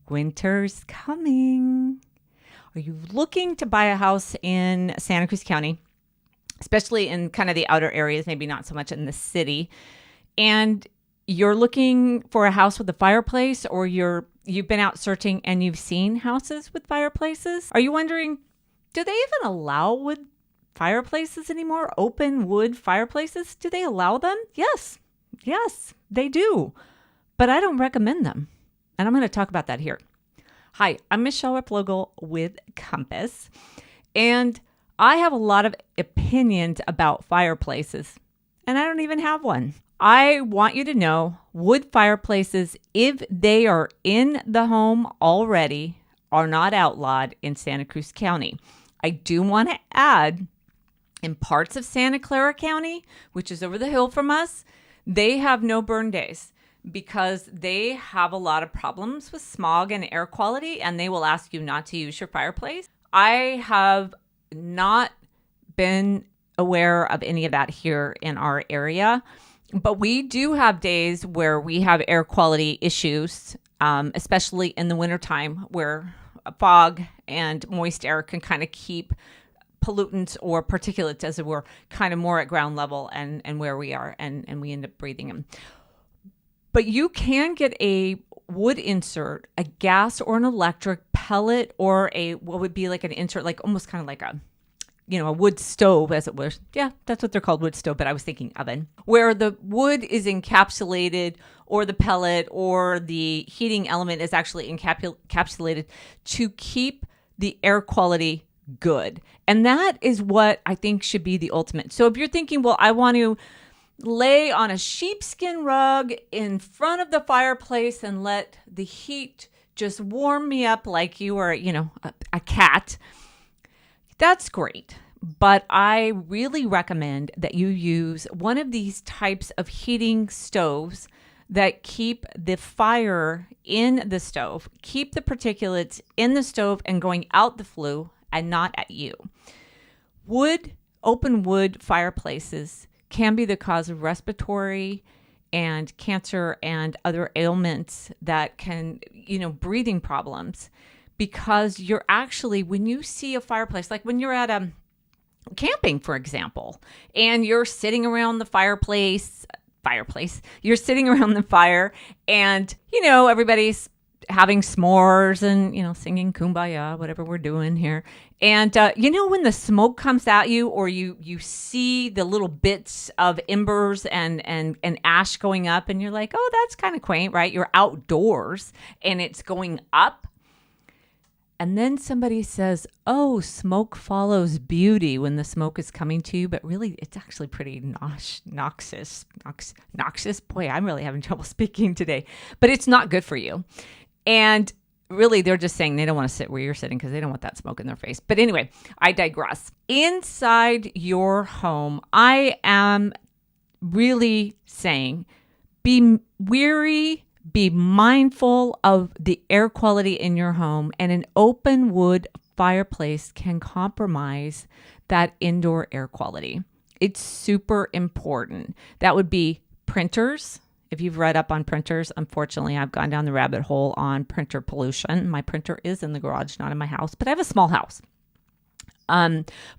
Winter's coming. Are you looking to buy a house in Santa Cruz County, especially in kind of the outer areas, maybe not so much in the city, and you're looking for a house with a fireplace, or you've been out searching and you've seen houses with fireplaces? Are you wondering, do they even allow wood fireplaces anymore? Open wood fireplaces? Do they allow them? Yes, they do. But I don't recommend them. And I'm going to talk about that here. Hi, I'm Michele Replogle with Compass. And I have a lot of opinions about fireplaces. And I don't even have one. I want you to know wood fireplaces, if they are in the home already, are not outlawed in Santa Cruz County. I do want to add, in parts of Santa Clara County, which is over the hill from us, they have no burn days because they have a lot of problems with smog and air quality, and they will ask you not to use your fireplace. I have not been aware of any of that here in our area, but we do have days where we have air quality issues, especially in the wintertime, where fog and moist air can kind of keep pollutants or particulates, as it were, kind of more at ground level and where we are, and we end up breathing them. But you can get a wood insert, a gas or an electric pellet, or what would be like an insert, like almost kind of like a wood stove, as it were. Yeah, that's what they're called, wood stove, but I was thinking oven, where the wood is encapsulated, or the pellet or the heating element is actually encapsulated to keep the air quality good. And that is what I think should be the ultimate. So if you're thinking, well, I want to lay on a sheepskin rug in front of the fireplace and let the heat just warm me up like you are, a cat, that's great. But I really recommend that you use one of these types of heating stoves that keep the fire in the stove, keep the particulates in the stove and going out the flue and not at you. Open wood fireplaces can be the cause of respiratory and cancer and other ailments that can, breathing problems, because you're actually, when you see a fireplace, like when you're at camping, for example, and you're sitting around the fireplace, you're sitting around the fire and, everybody's having s'mores and, singing Kumbaya, whatever we're doing here. And, when the smoke comes at you, or you see the little bits of embers and ash going up, and you're like, oh, that's kind of quaint, right? You're outdoors and it's going up. And then somebody says, oh, smoke follows beauty when the smoke is coming to you. But really, it's actually pretty noxious. Boy, I'm really having trouble speaking today. But it's not good for you. And really, they're just saying they don't want to sit where you're sitting because they don't want that smoke in their face. But anyway, I digress. Inside your home, I am really saying be wary, be mindful of the air quality in your home, and an open wood fireplace can compromise that indoor air quality. It's super important. That would be printers. If you've read up on printers, unfortunately, I've gone down the rabbit hole on printer pollution. My printer is in the garage, not in my house, but I have a small house.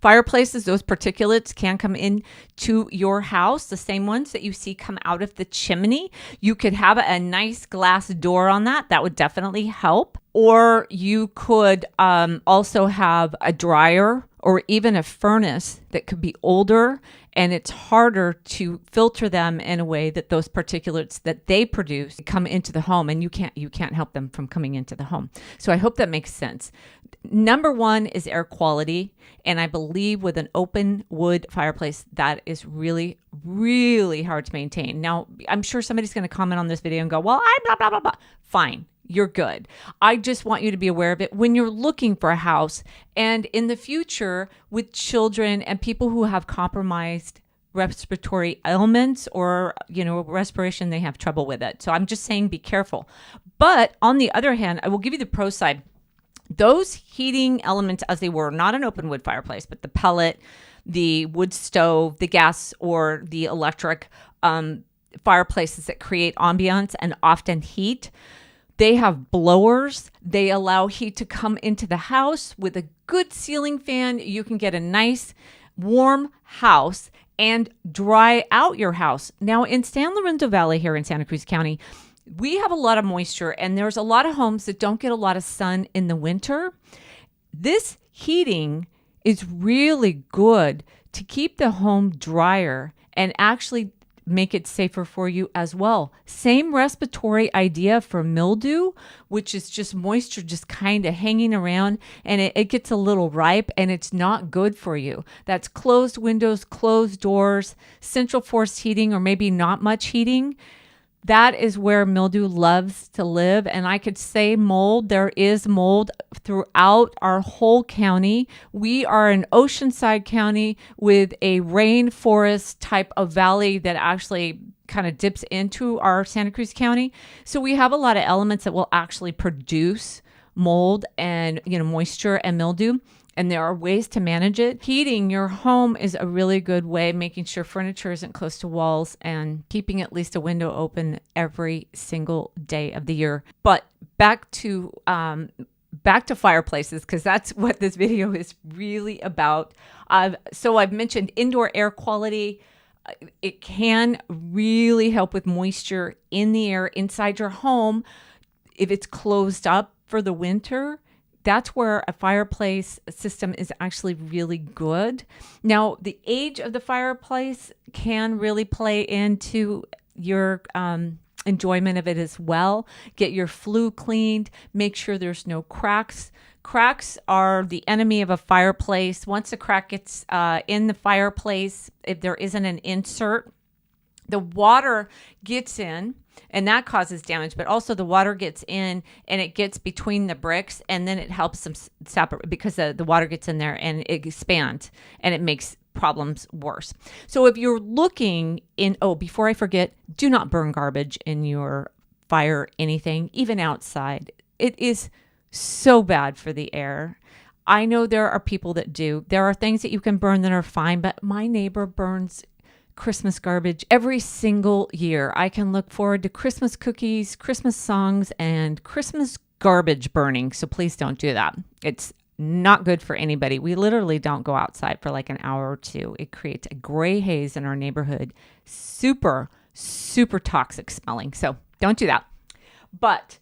Fireplaces, those particulates can come in to your house, the same ones that you see come out of the chimney. You could have a nice glass door on that. That would definitely help. Or you could also have a dryer or even a furnace that could be older, and it's harder to filter them in a way that those particulates that they produce come into the home, and you can't help them from coming into the home. So I hope that makes sense. Number one is air quality, and I believe with an open wood fireplace, that is really, really hard to maintain. Now, I'm sure somebody's going to comment on this video and go, well, I'm blah, blah, blah, blah. Fine. You're good. I just want you to be aware of it when you're looking for a house, and in the future with children and people who have compromised respiratory ailments or, respiration, they have trouble with it. So I'm just saying be careful. But on the other hand, I will give you the pro side. Those heating elements, as they were, not an open wood fireplace, but the pellet, the wood stove, the gas or the electric fireplaces that create ambiance and often heat, They have blowers. They allow heat to come into the house. With a good ceiling fan, you can get a nice warm house and dry out your house. Now in San Lorenzo Valley here in Santa Cruz County, we have a lot of moisture, and there's a lot of homes that don't get a lot of sun in the winter. This heating is really good to keep the home drier and actually make it safer for you as well. Same respiratory idea for mildew, which is just moisture just kind of hanging around, and it gets a little ripe and it's not good for you. That's closed windows, closed doors, central forced heating, or maybe not much heating. That is where mildew loves to live. And I could say mold. There is mold throughout our whole county. We are an oceanside county with a rainforest type of valley that actually kind of dips into our Santa Cruz County. So we have a lot of elements that will actually produce mold and, moisture and mildew. And there are ways to manage it. Heating your home is a really good way, making sure furniture isn't close to walls and keeping at least a window open every single day of the year. But back to fireplaces, because that's what this video is really about. So I've mentioned indoor air quality. It can really help with moisture in the air inside your home if it's closed up for the winter. That's where a fireplace system is actually really good. Now, the age of the fireplace can really play into your enjoyment of it as well. Get your flue cleaned. Make sure there's no cracks. Cracks are the enemy of a fireplace. Once a crack gets in the fireplace, if there isn't an insert, the water gets in, and that causes damage, but also the water gets in and it gets between the bricks, and then it helps them separate because the water gets in there and it expands and it makes problems worse. So if you're looking before I forget, do not burn garbage in your fire, anything, even outside. It is so bad for the air. I know there are people that do. There are things that you can burn that are fine, but my neighbor burns Christmas garbage every single year. I can look forward to Christmas cookies, Christmas songs, and Christmas garbage burning. So please don't do that. It's not good for anybody. We literally don't go outside for like an hour or two. It creates a gray haze in our neighborhood. Super, super toxic smelling. So don't do that. But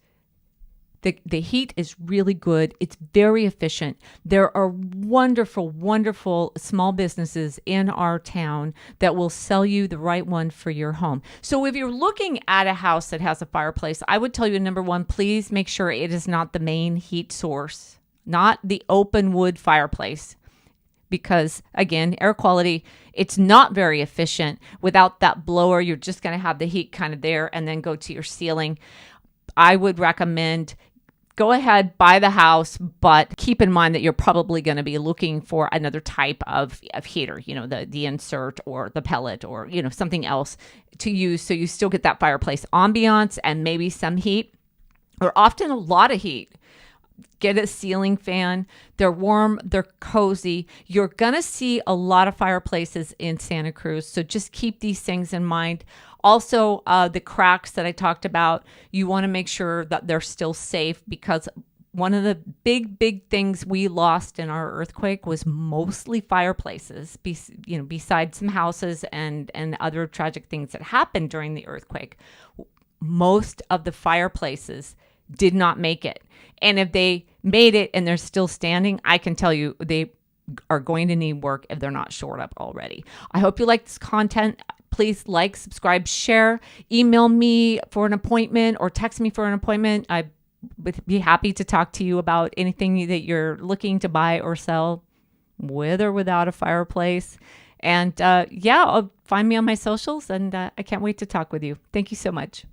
the heat is really good. It's very efficient. There are wonderful, wonderful small businesses in our town that will sell you the right one for your home. So if you're looking at a house that has a fireplace, I would tell you, number one, please make sure it is not the main heat source, not the open wood fireplace. Because again, air quality, it's not very efficient. Without that blower, you're just going to have the heat kind of there and then go to your ceiling. I would recommend go ahead, buy the house, but keep in mind that you're probably going to be looking for another type of heater, the insert or the pellet or, something else to use. So you still get that fireplace ambiance and maybe some heat, or often a lot of heat. Get a ceiling fan. They're warm. They're cozy. You're going to see a lot of fireplaces in Santa Cruz. So just keep these things in mind. Also, the cracks that I talked about, you want to make sure that they're still safe, because one of the big things we lost in our earthquake was mostly fireplaces, besides some houses and other tragic things that happened during the earthquake. Most of the fireplaces did not make it. And if they made it and they're still standing, I can tell you they are going to need work if they're not shored up already. I hope you like this content. Please like, subscribe, share, email me for an appointment or text me for an appointment. I would be happy to talk to you about anything that you're looking to buy or sell, with or without a fireplace. And find me on my socials, and I can't wait to talk with you. Thank you so much.